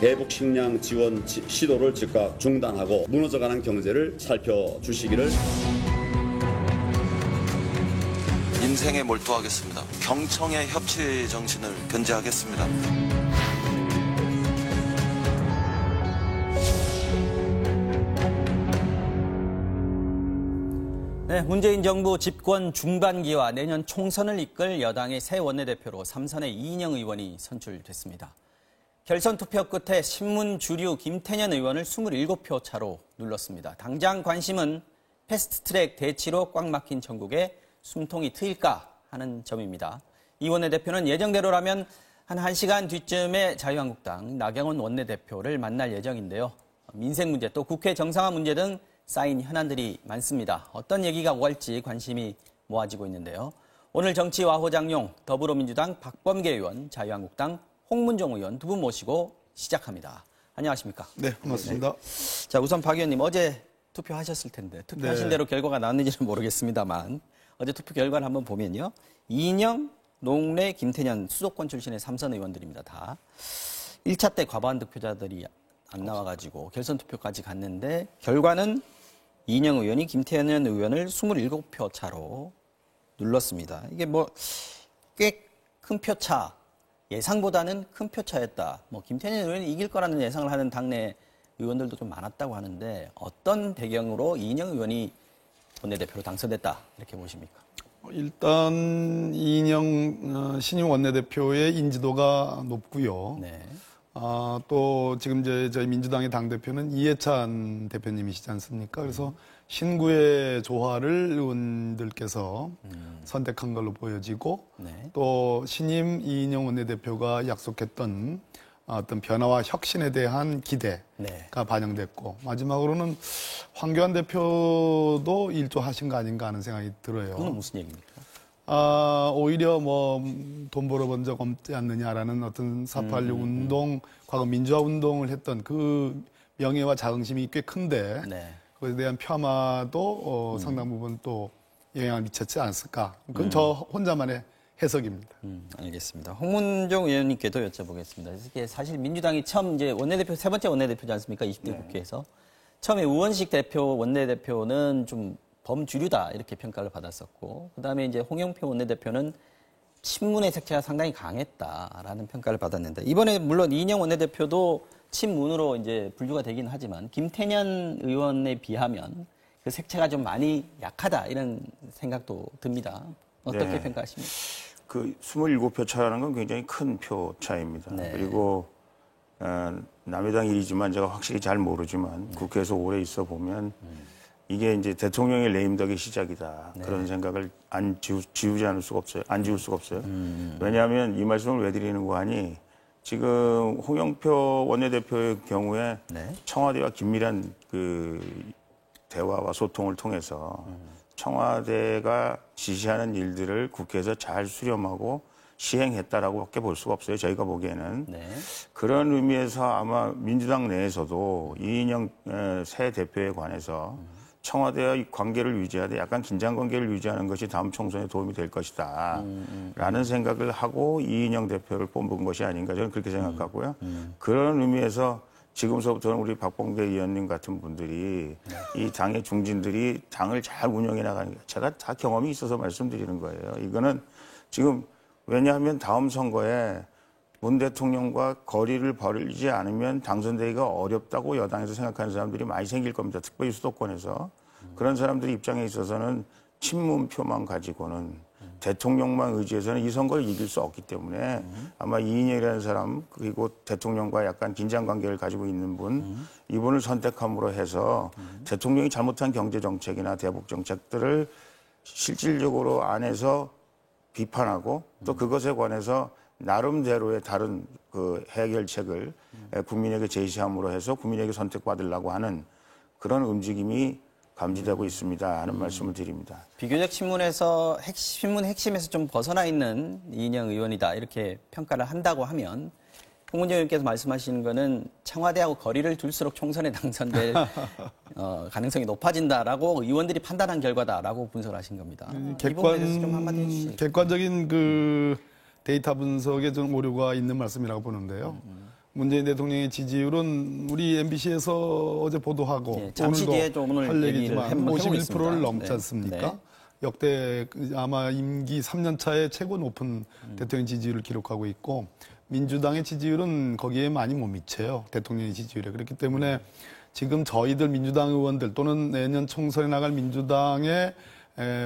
대북 식량 지원 시도를 즉각 중단하고 무너져가는 경제를 살펴주시기를. 인생에 몰두하겠습니다. 경청의 협치 정신을 견지하겠습니다. 네, 문재인 정부 집권 중반기와 내년 총선을 이끌 여당의 새 원내대표로 삼선의 이인영 의원이 선출됐습니다. 결선 투표 끝에 신문 주류 김태년 의원을 27표 차로 눌렀습니다. 당장 관심은 패스트트랙 대치로 꽉 막힌 전국에 숨통이 트일까 하는 점입니다. 이 원내대표는 예정대로라면 한 1시간 뒤쯤에 자유한국당 나경원 원내대표를 만날 예정인데요. 민생 문제 또 국회 정상화 문제 등 쌓인 현안들이 많습니다. 어떤 얘기가 오갈지 관심이 모아지고 있는데요. 오늘 정치와 호장용 더불어민주당 박범계 의원, 자유한국당 홍문종 의원 두 분 모시고 시작합니다. 안녕하십니까? 네, 고맙습니다. 네. 자, 우선 박 의원님 어제 투표하셨을 텐데 투표하신 대로 결과가 나왔는지는 모르겠습니다만 어제 투표 결과를 한번 보면요. 이인영, 농래, 김태년 수도권 출신의 삼선 의원들입니다. 다 1차 때 과반 득표자들이 안 나와가지고 결선 투표까지 갔는데 결과는 이인영 의원이 김태년 의원을 27표 차로 눌렀습니다. 이게 뭐 꽤 큰 표차, 예상보다는 큰 표차였다. 뭐 김태년 의원이 이길 거라는 예상을 하는 당내 의원들도 좀 많았다고 하는데 어떤 배경으로 이인영 의원이 원내대표로 당선됐다 이렇게 보십니까? 일단 이인영 신임 원내대표의 인지도가 높고요. 네. 또 지금 저희 민주당의 당대표는 이해찬 대표님이시지 않습니까? 그래서 신구의 조화를 의원들께서 선택한 걸로 보여지고 네. 또 신임 이인영 원내대표가 약속했던 어떤 변화와 혁신에 대한 기대가 네. 반영됐고 마지막으로는 황교안 대표도 일조하신 거 아닌가 하는 생각이 들어요. 그건 무슨 얘기입니까? 오히려 뭐 돈 벌어본 적 없지 않느냐라는 어떤 4.86 운동, 과거 민주화 운동을 했던 그 명예와 자긍심이 꽤 큰데 네. 그것에 대한 폐화도 상당 부분 또 영향을 미쳤지 않았을까. 그건 저 혼자만의 해석입니다. 알겠습니다. 홍문종 의원님께도 여쭤보겠습니다. 이게 사실 민주당이 처음 이제 원내대표, 세 번째 원내대표지 않습니까? 20대 네. 국회에서. 처음에 우원식 대표 원내대표는 좀 범주류다 이렇게 평가를 받았었고 그다음에 이제 홍영표 원내대표는 친문의 색채가 상당히 강했다라는 평가를 받았는데 이번에 물론 이인영 원내대표도 친문으로 이제 분류가 되긴 하지만 김태년 의원에 비하면 그 색채가 좀 많이 약하다 이런 생각도 듭니다. 어떻게 네. 평가하십니까? 그 27표 차라는 건 굉장히 큰 표 차이입니다. 네. 그리고 남의당 일이지만 제가 확실히 잘 모르지만 국회에서 오래 있어 보면 이게 이제 대통령의 레임덕의 시작이다. 네. 그런 생각을 지우지 않을 수가 없어요. 안 지울 수가 없어요. 왜냐하면 이 말씀을 왜 드리는 거 하니 지금 홍영표 원내대표의 경우에 네. 청와대와 긴밀한 그 대화와 소통을 통해서 청와대가 지시하는 일들을 국회에서 잘 수렴하고 시행했다라고밖에 볼 수가 없어요. 저희가 보기에는. 네. 그런 의미에서 아마 민주당 내에서도 이인영 새 대표에 관해서 청와대와 관계를 유지하되 약간 긴장 관계를 유지하는 것이 다음 총선에 도움이 될 것이다. 라는 생각을 하고 이인영 대표를 뽑은 것이 아닌가 저는 그렇게 생각하고요. 그런 의미에서 지금서부터는 우리 박범계 의원님 같은 분들이 이 당의 중진들이 당을 잘 운영해 나가는 게 제가 다 경험이 있어서 말씀드리는 거예요. 이거는 지금 왜냐하면 다음 선거에 문 대통령과 거리를 벌이지 않으면 당선되기가 어렵다고 여당에서 생각하는 사람들이 많이 생길 겁니다. 특별히 수도권에서. 그런 사람들의 입장에 있어서는 친문표만 가지고는 대통령만 의지해서는 이 선거를 이길 수 없기 때문에 아마 이인영이라는 사람 그리고 대통령과 약간 긴장 관계를 가지고 있는 분 이분을 선택함으로 해서 대통령이 잘못한 경제정책이나 대북 정책들을 실질적으로 안에서 비판하고 또 그것에 관해서 나름대로의 다른 그 해결책을 국민에게 제시함으로 해서 국민에게 선택받으려고 하는 그런 움직임이 감지되고 있습니다 하는 말씀을 드립니다. 비교적 신문 핵심에서 좀 벗어나 있는 이인영 의원이다 이렇게 평가를 한다고 하면 홍문종 의원께서 말씀하시는 거는 청와대하고 거리를 둘수록 총선에 당선될 가능성이 높아진다라고 의원들이 판단한 결과다라고 분석을 하신 겁니다. 이 부분에 대해서 좀 한마디 해주시죠. 객관적인 그 데이터 분석에 좀 오류가 있는 말씀이라고 보는데요. 문재인 대통령의 지지율은 우리 MBC에서 어제 보도하고 네, 잠시 오늘도 뒤에 좀 오늘 할 얘기를 얘기지만 해보고 51%를 있습니다. 넘지 네. 않습니까? 네. 역대 아마 임기 3년 차에 최고 높은 대통령 지지율을 기록하고 있고 민주당의 지지율은 거기에 많이 못 미쳐요. 대통령의 지지율에. 그렇기 때문에 지금 저희들 민주당 의원들 또는 내년 총선에 나갈 민주당의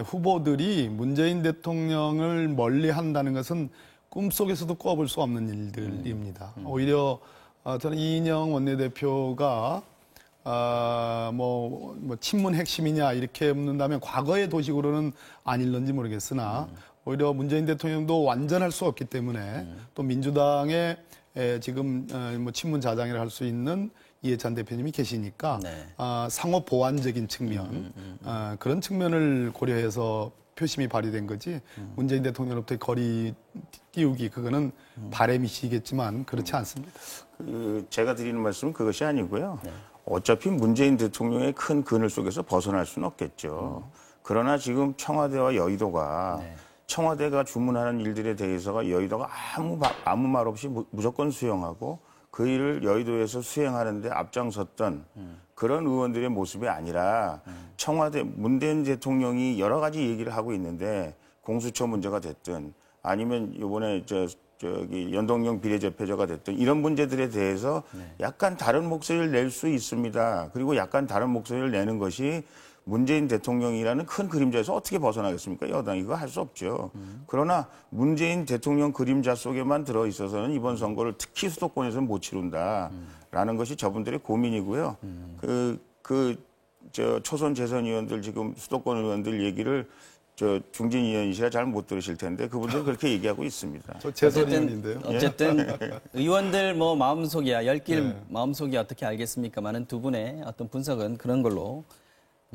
후보들이 문재인 대통령을 멀리 한다는 것은 꿈속에서도 꿔볼 수 없는 일들입니다. 오히려 저는 이인영 원내대표가 친문 핵심이냐 이렇게 묻는다면 과거의 도식으로는 아닐런지 모르겠으나 오히려 문재인 대통령도 완전할 수 없기 때문에 또 민주당의 지금 친문 자장이라 할 수 있는 이해찬 대표님이 계시니까 네. 상호 보완적인 측면 그런 측면을 고려해서 표심이 발휘된 거지 문재인 대통령으로부터 거리 띄우기 그거는 바람이시겠지만 그렇지 않습니다. 제가 드리는 말씀은 그것이 아니고요. 어차피 문재인 대통령의 큰 그늘 속에서 벗어날 수는 없겠죠. 그러나 지금 청와대와 여의도가 청와대가 주문하는 일들에 대해서가 여의도가 아무 말 없이 무조건 수용하고 그 일을 여의도에서 수행하는데 앞장섰던 그런 의원들의 모습이 아니라 청와대 문재인 대통령이 여러 가지 얘기를 하고 있는데 공수처 문제가 됐든 아니면 이번에 저기 연동형 비례대표제가 됐든 이런 문제들에 대해서 약간 다른 목소리를 낼 수 있습니다. 그리고 약간 다른 목소리를 내는 것이 문재인 대통령이라는 큰 그림자에서 어떻게 벗어나겠습니까? 여당이 그거 할 수 없죠. 그러나 문재인 대통령 그림자 속에만 들어있어서는 이번 선거를 특히 수도권에서는 못 치른다라는 것이 저분들의 고민이고요. 초선 재선 의원들 지금 수도권 의원들 얘기를 중진 의원이시라 잘 못 들으실 텐데 그분들은 그렇게 얘기하고 있습니다. 저 재선 의원인데요. 어쨌든 의원들 마음속이야 열길 마음속이야 어떻게 알겠습니까만은 두 분의 어떤 분석은 그런 걸로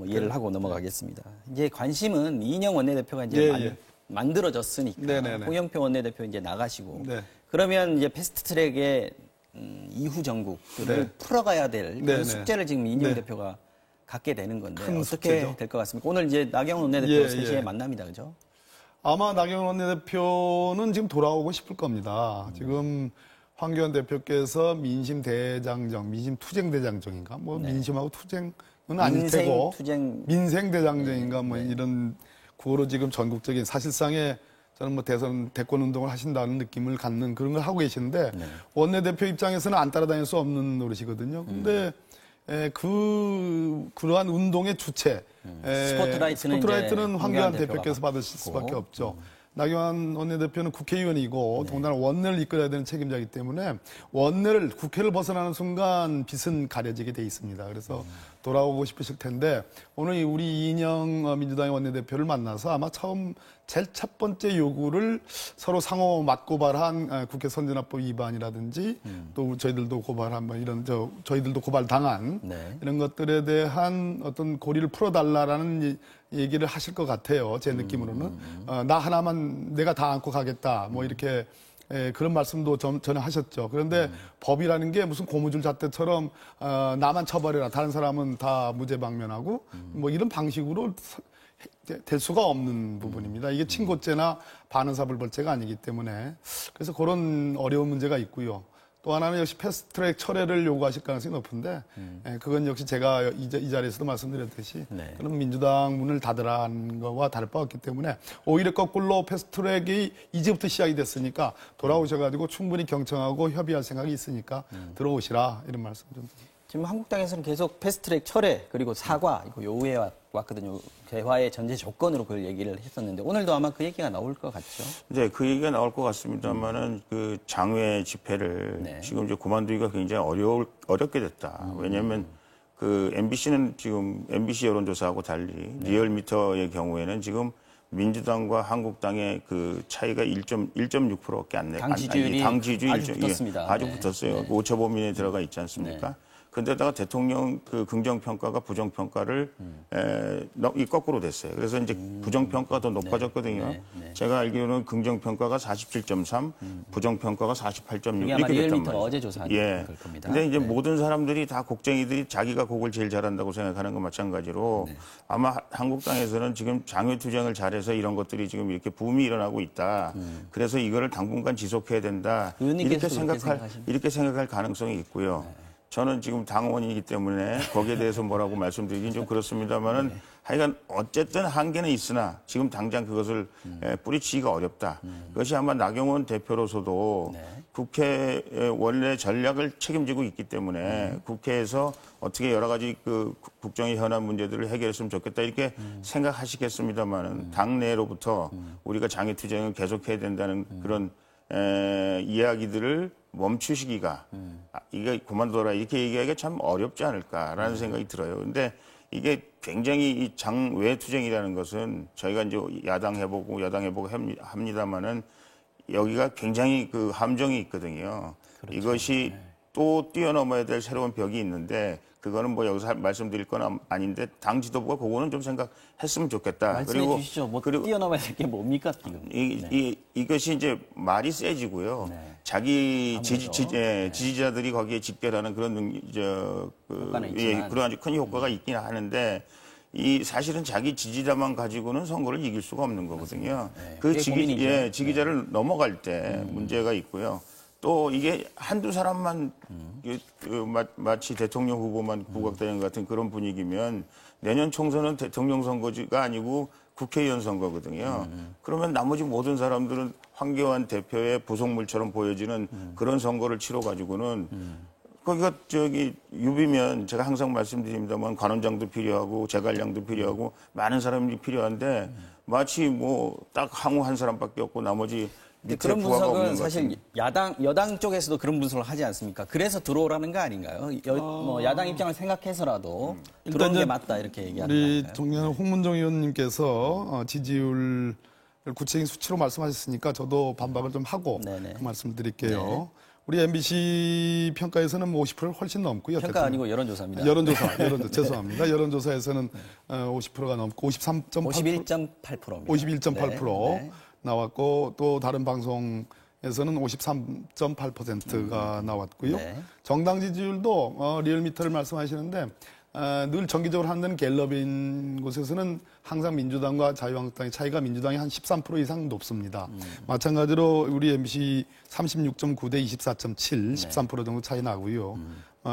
이해를 하고 넘어가겠습니다. 이제 관심은 이인영 원내대표가 이제 만들어졌으니까 네네네. 홍영표 원내대표 이제 나가시고 네. 그러면 이제 패스트트랙의 이후 정국을 풀어가야 될 그런 숙제를 지금 이인영 대표가 갖게 되는 건데 어떻게 숙제죠. 될 것 같습니까? 오늘 이제 나경원 원내대표 3시에 만납니다, 그죠? 아마 나경원 원내대표는 지금 돌아오고 싶을 겁니다. 지금 황교안 대표께서 민심 대장정, 민심 투쟁 대장정인가? 민심하고 투쟁은 아닐 테고 민생 대장정인가? 이런 구호로 지금 전국적인 사실상의 저는 대선 대권 운동을 하신다는 느낌을 갖는 그런 걸 하고 계시는데 원내대표 입장에서는 안 따라다닐 수 없는 노릇이거든요. 근데 그러한 운동의 주체 스포트라이트는 황교안 대표께서 받으실 수밖에 없죠. 나경원 원내대표는 국회의원이고 더군다나 원내를 이끌어야 되는 책임자이기 때문에 국회를 벗어나는 순간 빛은 가려지게 돼 있습니다. 그래서 돌아오고 싶으실 텐데 오늘 우리 이인영 민주당의 원내대표를 만나서 아마 제일 첫 번째 요구를 서로 상호 맞고발한 국회 선진화법 위반이라든지 또 저희들도 고발한 저희들도 고발당한 이런 것들에 대한 어떤 고리를 풀어달라라는 얘기를 하실 것 같아요. 제 느낌으로는 나 하나만 내가 다 안고 가겠다. 이렇게 그런 말씀도 전에 하셨죠. 그런데 법이라는 게 무슨 고무줄 잣대처럼 나만 처벌해라. 다른 사람은 다 무죄 방면하고 이런 방식으로 될 수가 없는 부분입니다. 이게 친고죄나 반의사불벌죄가 아니기 때문에 그래서 그런 어려운 문제가 있고요. 또 하나는 역시 패스트트랙 철회를 요구하실 가능성이 높은데 그건 역시 제가 이 자리에서도 말씀드렸듯이 그런 민주당 문을 닫으라는 거와 다를 바 없기 때문에 오히려 거꾸로 패스트트랙이 이제부터 시작이 됐으니까 돌아오셔가지고 충분히 경청하고 협의할 생각이 있으니까 들어오시라 이런 말씀 좀 드립니다. 지금 한국당에서는 계속 패스트트랙 철회 그리고 사과 이거 요구해 왔거든요. 대화의 전제 조건으로 그걸 얘기를 했었는데 오늘도 아마 그 얘기가 나올 것 같죠. 네, 그 얘기가 나올 것 같습니다만은 그 장외 집회를 지금 이제 그만두기가 굉장히 어렵게 됐다. 왜냐하면 그 MBC는 지금 MBC 여론조사하고 달리 리얼미터의 경우에는 지금 민주당과 한국당의 그 차이가 1.6%밖에 안 내. 당 지지율이 당 지지율 아주 붙었습니다. 아주 붙었어요. 오차 범위 내에 들어가 있지 않습니까? 근데다가 대통령 그 긍정평가가 부정평가를 이 거꾸로 됐어요. 그래서 이제 부정평가가 더 높아졌거든요. 제가 알기로는 긍정평가가 47.3, 부정평가가 48.6 이게 아마 이렇게 됐단 리얼미터가 말이에요. 어제 조사한 예. 걸 겁니다. 근데 이제 네. 모든 사람들이 다 곡쟁이들이 자기가 곡을 제일 잘한다고 생각하는 건 마찬가지로 아마 한국당에서는 지금 장외투쟁을 잘해서 이런 것들이 지금 이렇게 붐이 일어나고 있다. 그래서 이거를 당분간 지속해야 된다. 의원님께서도 이렇게 생각할 가능성이 있고요. 저는 지금 당원이기 때문에 거기에 대해서 뭐라고 말씀드리긴 좀 그렇습니다만은 하여간 어쨌든 한계는 있으나 지금 당장 그것을 뿌리치기가 어렵다. 그것이 아마 나경원 대표로서도 국회 원래 전략을 책임지고 있기 때문에 국회에서 어떻게 여러 가지 그 국정의 현안 문제들을 해결했으면 좋겠다 이렇게 생각하시겠습니다만은 당내로부터 우리가 장애투쟁을 계속해야 된다는 그런 이야기들을 멈추시기가 이게 그만둬라 이렇게 얘기하기가 참 어렵지 않을까라는 생각이 들어요. 근데 이게 굉장히 이 장외 투쟁이라는 것은 저희가 이제 야당 해보고 합니다만은 여기가 굉장히 그 함정이 있거든요. 그렇죠. 이것이 또 뛰어넘어야 될 새로운 벽이 있는데 그거는 뭐 여기서 말씀드릴 건 아닌데 당 지도부가 그거는 좀 생각했으면 좋겠다. 말씀해 주시죠. 뭐 뛰어넘어야 될 게 뭡니까 지금? 이것이 이제 말이 세지고요. 자기 지지자들이 거기에 집결하는 그런 그런 아주 큰 효과가 있긴 하는데 이 사실은 자기 지지자만 가지고는 선거를 이길 수가 없는 거거든요. 그 지지자를 넘어갈 때 문제가 있고요. 또 이게 한두 사람만 마치 대통령 후보만 부각되는 것 같은 그런 분위기면 내년 총선은 대통령 선거가 아니고 국회의원 선거거든요. 그러면 나머지 모든 사람들은 황교안 대표의 부속물처럼 보여지는 그런 선거를 치러가지고는 거기가 유비면 제가 항상 말씀드립니다만 관원장도 필요하고 제갈량도 필요하고 많은 사람이 필요한데 마치 뭐 딱 항우 한 사람밖에 없고 나머지 그런 분석은 사실 여당 쪽에서도 그런 분석을 하지 않습니까? 그래서 들어오라는 거 아닌가요? 뭐 야당 입장을 생각해서라도 들어오는 게 맞다 이렇게 얘기하는 거예요. 우리 존경하는 홍문종 의원님께서 지지율을 구체적인 수치로 말씀하셨으니까 저도 반박을 좀 하고 그 말씀을 드릴게요. 네. 우리 MBC 평가에서는 뭐 50%를 훨씬 넘고요. 평가 아니고 여론조사입니다. 여론조사 죄송합니다. 여론조사에서는 50%가 넘고 51.8%입니다. 51.8% 나왔고 또 다른 방송에서는 53.8%가 나왔고요. 정당 지지율도 리얼미터를 말씀하시는데 늘 정기적으로 하는 갤럽인 곳에서는 항상 민주당과 자유한국당의 차이가 민주당이 한 13% 이상 높습니다. 마찬가지로 우리 MBC 36.9 대 24.7, 13% 정도 차이 나고요.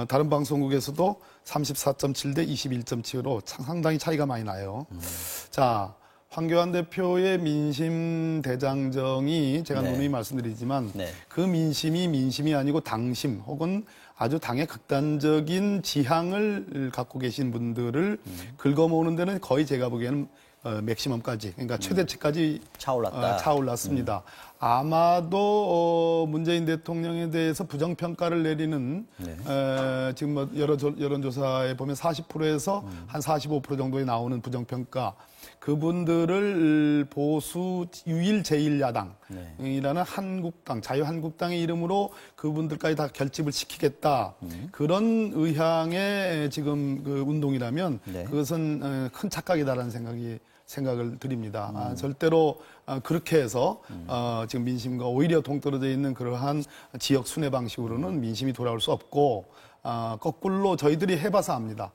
다른 방송국에서도 34.7 대 21.7로 상당히 차이가 많이 나요. 자, 황교안 대표의 민심 대장정이 제가 누누이 말씀드리지만 그 민심이 아니고 당심 혹은 아주 당의 극단적인 지향을 갖고 계신 분들을 긁어모으는 데는 거의 제가 보기에는 맥시멈까지 그러니까 최대치까지 차올랐습니다. 아마도 문재인 대통령에 대해서 부정평가를 내리는 지금 뭐 여러 여론조사에 보면 40%에서 한 45% 정도에 나오는 부정평가 그분들을 보수 유일 제1야당이라는 한국당, 자유한국당의 이름으로 그분들까지 다 결집을 시키겠다. 그런 의향의 지금 그 운동이라면 그것은 큰 착각이다라는 생각을 드립니다. 절대로 그렇게 해서 지금 민심과 오히려 동떨어져 있는 그러한 지역 순회 방식으로는 민심이 돌아올 수 없고 거꾸로 저희들이 해봐서 압니다.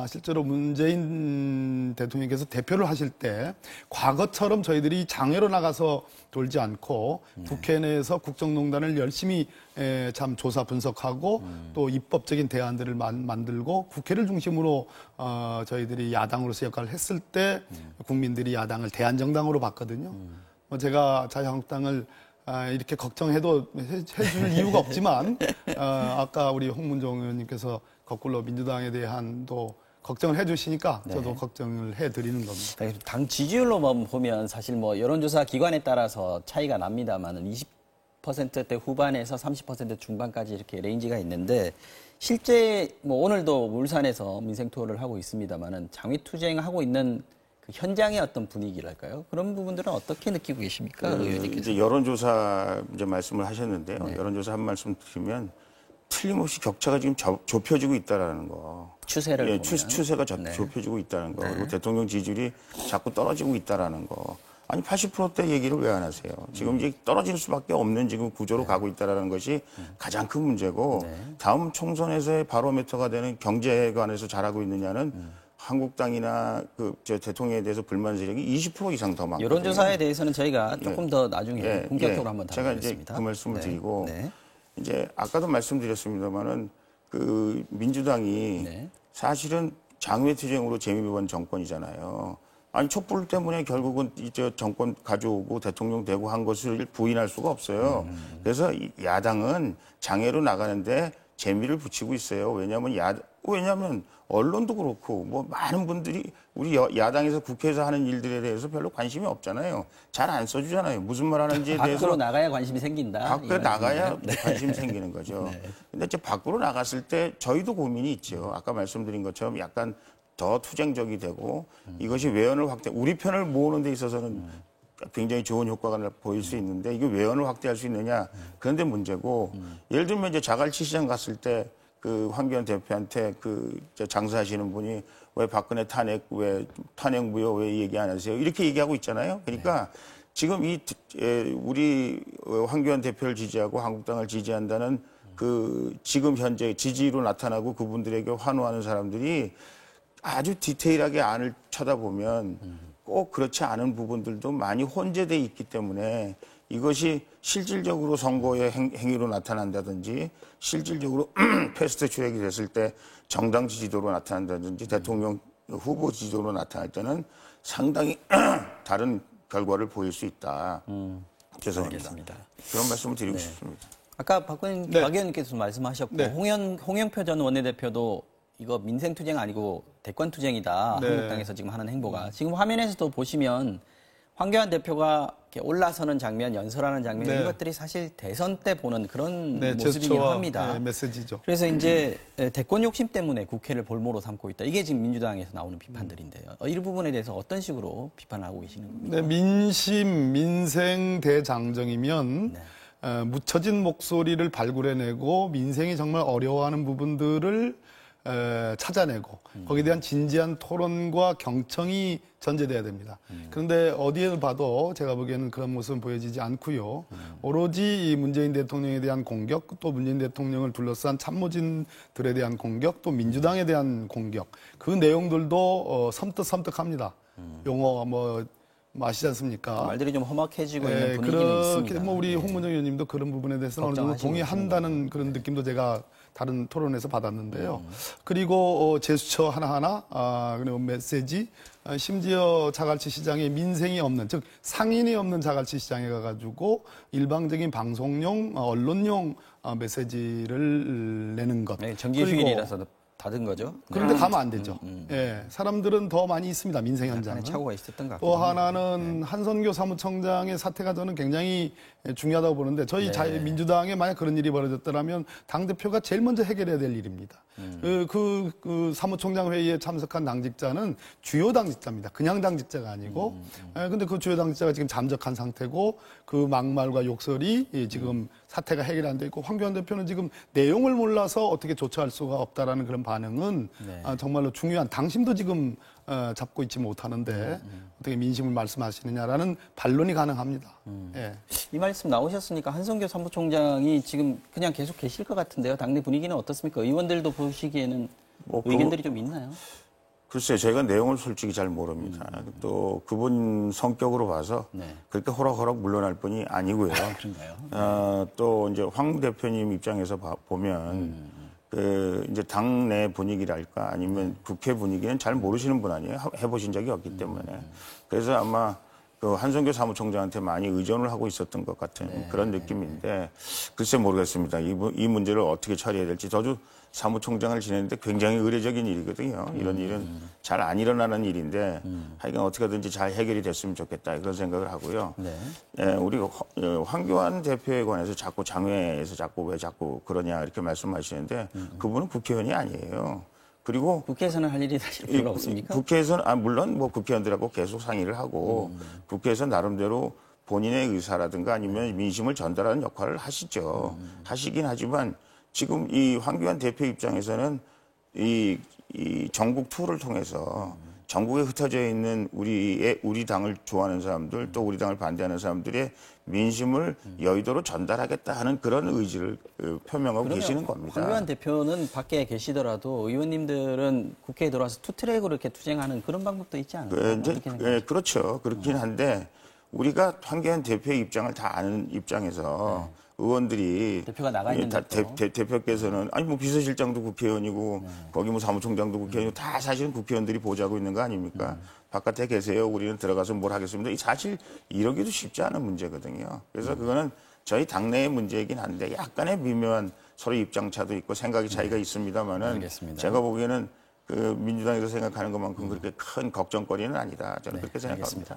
실제로 문재인 대통령께서 대표를 하실 때 과거처럼 저희들이 장외로 나가서 돌지 않고 국회 내에서 국정농단을 열심히 참 조사 분석하고 또 입법적인 대안들을 만들고 국회를 중심으로 저희들이 야당으로서 역할을 했을 때 국민들이 야당을 대안정당으로 봤거든요. 제가 자유한국당을 이렇게 걱정해도 해줄 이유가 없지만 아까 우리 홍문종 의원님께서 거꾸로 민주당에 대한 또 걱정을 해주시니까 저도 걱정을 해드리는 겁니다. 당 지지율로 보면 사실 뭐 여론조사 기관에 따라서 차이가 납니다만은 20%대 후반에서 30% 중반까지 이렇게 레인지가 있는데 실제 뭐 오늘도 울산에서 민생투어를 하고 있습니다만은 장외투쟁하고 있는 그 현장의 어떤 분위기랄까요? 그런 부분들은 어떻게 느끼고 계십니까? 의원님께서? 이제 여론조사 이제 말씀을 하셨는데요. 여론조사 한 말씀 드리면 틀림없이 격차가 지금 좁혀지고 있다라는 거. 추세를 보면. 추세가 좁혀지고 있다는 거. 그리고 대통령 지지율이 자꾸 떨어지고 있다라는 거. 아니 80%대 얘기를 왜 안 하세요? 지금 이제 떨어질 수밖에 없는 지금 구조로 가고 있다라는 것이 가장 큰 문제고 다음 총선에서의 바로미터가 되는 경제에 관해서 잘하고 있느냐는 한국당이나 저 대통령에 대해서 불만 세력이 20% 이상 더 많거든요. 여론조사에 대해서는 저희가 조금 더 나중에 본격적으로 한번 제가 다루겠습니다. 이제 그 말씀을 드리고 이제 아까도 말씀드렸습니다만은 그 민주당이 사실은 장외투쟁으로 재미본 정권이잖아요. 아니 촛불 때문에 결국은 이제 정권 가져오고 대통령 되고 한 것을 부인할 수가 없어요. 그래서 야당은 장애로 나가는데 재미를 붙이고 있어요. 왜냐하면 언론도 그렇고 뭐 많은 분들이 우리 야당에서 국회에서 하는 일들에 대해서 별로 관심이 없잖아요. 잘 안 써주잖아요. 무슨 말 하는지에 대해서. 밖으로 나가야 관심이 생긴다. 밖에 나가야 관심이 생기는 거죠. 근데 이제 밖으로 나갔을 때 저희도 고민이 있죠. 아까 말씀드린 것처럼 약간 더 투쟁적이 되고 이것이 외연을 우리 편을 모으는 데 있어서는 굉장히 좋은 효과가 보일 수 있는데 이게 외연을 확대할 수 있느냐 그런데 문제고 예를 들면 이제 자갈치 시장 갔을 때 그 황교안 대표한테 그 장사하시는 분이 왜 박근혜 탄핵 무효 왜 얘기 안 하세요? 이렇게 얘기하고 있잖아요. 그러니까 지금 우리 황교안 대표를 지지하고 한국당을 지지한다는 그 지금 현재 지지로 나타나고 그분들에게 환호하는 사람들이 아주 디테일하게 안을 쳐다보면 꼭 그렇지 않은 부분들도 많이 혼재돼 있기 때문에 이것이 실질적으로 선거의 행위로 나타난다든지 실질적으로 패스트 트랙이 됐을 때 정당 지지도로 나타난다든지 대통령 후보 지지도로 나타날 때는 상당히 다른 결과를 보일 수 있다. 죄송합니다. 알겠습니다. 그런 말씀을 드리고 싶습니다. 아까 박 의원님께서 말씀하셨고 홍영표 전 원내대표도 이거 민생투쟁 아니고 대권투쟁이다. 한국당에서 지금 하는 행보가. 지금 화면에서도 보시면 황교안 대표가 이렇게 올라서는 장면, 연설하는 장면 이런 것들이 사실 대선 때 보는 그런 모습이긴 합니다. 메시지죠. 그래서 이제 대권 욕심 때문에 국회를 볼모로 삼고 있다. 이게 지금 민주당에서 나오는 비판들인데요. 이 부분에 대해서 어떤 식으로 비판을 하고 계시는 겁니까? 민생 대장정이면 묻혀진 목소리를 발굴해내고 민생이 정말 어려워하는 부분들을 찾아내고 거기에 대한 진지한 토론과 경청이 전제돼야 됩니다. 그런데 어디에 봐도 제가 보기에는 그런 모습은 보여지지 않고요. 오로지 이 문재인 대통령에 대한 공격, 또 문재인 대통령을 둘러싼 참모진들에 대한 공격, 또 민주당에 대한 공격, 그 내용들도 섬뜩섬뜩합니다. 용어 아시지 않습니까? 말들이 좀 험악해지고 있는 분위기는 있습니다. 우리 홍문정 의원님도 그런 부분에 대해서는 어느 정도 동의한다는 그런 느낌도 제가 다른 토론에서 받았는데요. 그리고 제스처 하나하나, 그리고 메시지, 심지어 자갈치 시장에 민생이 없는, 즉 상인이 없는 자갈치 시장에 가가지고 일방적인 방송용, 언론용 메시지를 내는 것. 네, 정기휴일이라서 닫은 거죠. 그런데 가면 안 되죠. 예, 사람들은 더 많이 있습니다. 민생 현장은. 착오가 있었던 것 같아요. 또 하나는 한선교 사무총장의 사태가 저는 굉장히 중요하다고 보는데 저희 민주당에 만약 그런 일이 벌어졌더라면 당대표가 제일 먼저 해결해야 될 일입니다. 그 사무총장 회의에 참석한 당직자는 주요 당직자입니다. 그냥 당직자가 아니고. 근데 그 주요 당직자가 지금 잠적한 상태고 그 막말과 욕설이 지금 사태가 해결 안 돼 있고 황교안 대표는 지금 내용을 몰라서 어떻게 조처할 수가 없다라는 그런 반응은 정말로 중요한 당심도 지금 잡고 있지 못하는데 어떻게 민심을 말씀하시느냐라는 반론이 가능합니다. 예. 이 말씀 나오셨으니까 한성교 사무총장이 지금 그냥 계속 계실 것 같은데요. 당내 분위기는 어떻습니까? 의원들도 보시기에는 의견들이 좀 있나요? 글쎄요, 저희가 내용을 솔직히 잘 모릅니다. 또 그분 성격으로 봐서 그렇게 호락호락 물러날 분이 아니고요. 그런가요? 또 이제 황 대표님 입장에서 보면 이제 당내 분위기랄까 아니면 국회 분위기는 잘 모르시는 분 아니에요. 해보신 적이 없기 때문에. 그래서 아마 그 한성교 사무총장한테 많이 의존을 하고 있었던 것 같은 그런 느낌인데 글쎄 모르겠습니다. 이 문제를 어떻게 처리해야 될지. 저도 사무총장을 지냈는데 굉장히 의례적인 일이거든요. 이런 일은 잘 안 일어나는 일인데 하여간 어떻게든지 잘 해결이 됐으면 좋겠다 그런 생각을 하고요. 우리 황교안 대표에 관해서 자꾸 장외에서 왜 자꾸 그러냐 이렇게 말씀하시는데 그분은 국회의원이 아니에요. 그리고 국회에서는 할 일이 사실 별로 없습니까? 국회에서는 물론 국회의원들하고 계속 상의를 하고 국회에서 나름대로 본인의 의사라든가 아니면 민심을 전달하는 역할을 하시죠. 하시긴 하지만 지금 이 황교안 대표 입장에서는 이 전국 투어를 통해서 전국에 흩어져 있는 우리 당을 좋아하는 사람들 또 우리 당을 반대하는 사람들의 민심을 여의도로 전달하겠다 하는 그런 의지를 표명하고 계시는 겁니다. 황교안 대표는 밖에 계시더라도 의원님들은 국회에 들어와서 투트랙으로 이렇게 투쟁하는 그런 방법도 있지 않을까요? 그렇죠. 그렇긴 한데 우리가 황교안 대표의 입장을 다 아는 입장에서 의원들이 대표가 나가 있는데 대표께서는 아니 뭐 비서실장도 국회의원이고 거기 뭐 사무총장도 국회의원이고 다 사실은 국회의원들이 보좌하고 있는 거 아닙니까? 바깥에 계세요. 우리는 들어가서 뭘 하겠습니다. 이 사실 이러기도 쉽지 않은 문제거든요. 그래서 그거는 저희 당내의 문제이긴 한데 약간의 미묘한 서로 입장 차도 있고 생각의 차이가 있습니다만은 알겠습니다. 제가 보기에는 그 민주당에서 생각하는 것만큼 그렇게 큰 걱정거리는 아니다. 저는 그렇게 생각합니다. 알겠습니다.